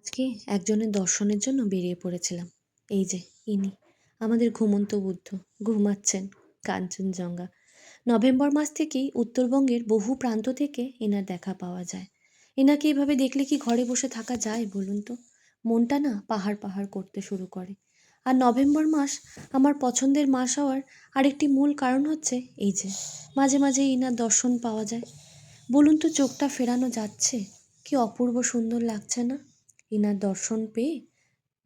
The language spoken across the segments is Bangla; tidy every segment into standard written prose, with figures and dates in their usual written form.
আজকে একজনের দর্শনের জন্য বেরিয়ে পড়েছিলাম। এই যে ইনি আমাদের ঘুমন্ত বুদ্ধ ঘুমাচ্ছেন কাঞ্চনজঙ্ঘা। নভেম্বর মাস থেকেই উত্তরবঙ্গের বহু প্রান্ত থেকে এনার দেখা পাওয়া যায়। এনাকে এভাবে দেখলে কি ঘরে বসে থাকা যায় বলুন তো? মনটা না পাহাড় পাহাড় করতে শুরু করে। আর নভেম্বর মাস আমার পছন্দের মাস হওয়ার আরেকটি মূল কারণ হচ্ছে এই যে মাঝে মাঝে এনার দর্শন পাওয়া যায়। বলুন তো চোখটা ফেরানো যাচ্ছে? কি অপূর্ব সুন্দর লাগছে না? ইনার দর্শন পেয়ে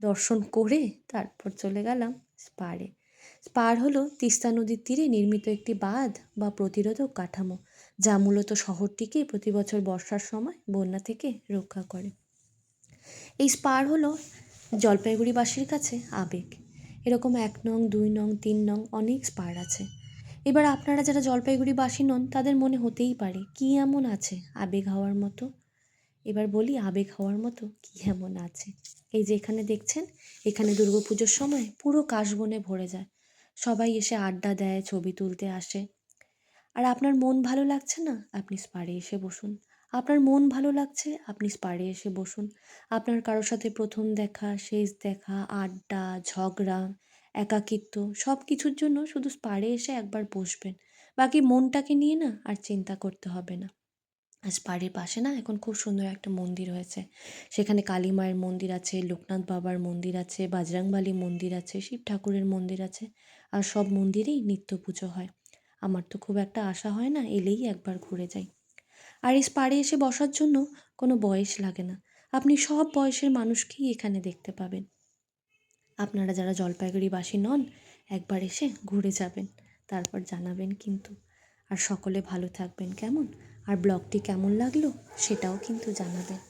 দর্শন করে তারপর চলে গেলাম স্পারে। স্পার হলো তিস্তা নদীর তীরে নির্মিত একটি বাঁধ বা প্রতিরোধক কাঠামো, যা মূলত শহরটিকে প্রতি বছর বর্ষার সময় বন্যা থেকে রক্ষা করে। এই স্পার হলো জলপাইগুড়িবাসীর কাছে আবেগ। এরকম 1 নং 2 নং 3 নং অনেক স্পার আছে। এবার আপনারা যারা জলপাইগুড়িবাসী নন তাদের মনে হতেই পারে কী এমন আছে আবেগ হওয়ার মতো। এবার বলি আবেগ হওয়ার মতো কী এমন আছে। এই যে এখানে দেখছেন, এখানে দুর্গাপুজোর সময় পুরো কাশবনে ভরে যায়। সবাই এসে আড্ডা দেয়, ছবি তুলতে আসে। আর আপনার মন ভালো লাগছে না, আপনি স্পারে এসে বসুন। আপনার মন ভালো লাগছে, আপনি স্পারে এসে বসুন। আপনার কারোর সাথে প্রথম দেখা, শেষ দেখা, আড্ডা, ঝগড়া, একাকিত্ব সব কিছুর জন্য শুধু স্পারে এসে একবার বসবেন। বাকি মনটাকে নিয়ে না আর চিন্তা করতে হবে না। আর স্পারের পাশে না এখন খুব সুন্দর একটা মন্দির হয়েছে। সেখানে কালী মায়ের মন্দির আছে, লোকনাথ বাবার মন্দির আছে, বাজরাংবালী মন্দির আছে, শিব ঠাকুরের মন্দির আছে। আর সব মন্দিরেই নিত্য পুজো হয়। আমার তো খুব একটা আশা হয় না, এলেই একবার ঘুরে যাই। আর এই স্পারে এসে বসার জন্য কোনো বয়স লাগে না। আপনি সব বয়সের মানুষকেই এখানে দেখতে পাবেন। আপনারা যারা জলপাইগুড়িবাসী নন, একবার এসে ঘুরে যাবেন, তারপর জানাবেন কিন্তু। আর সকলে ভালো থাকবেন কেমন? আর ব্লগটি কেমন লাগলো সেটাও কিন্তু জানাবেন।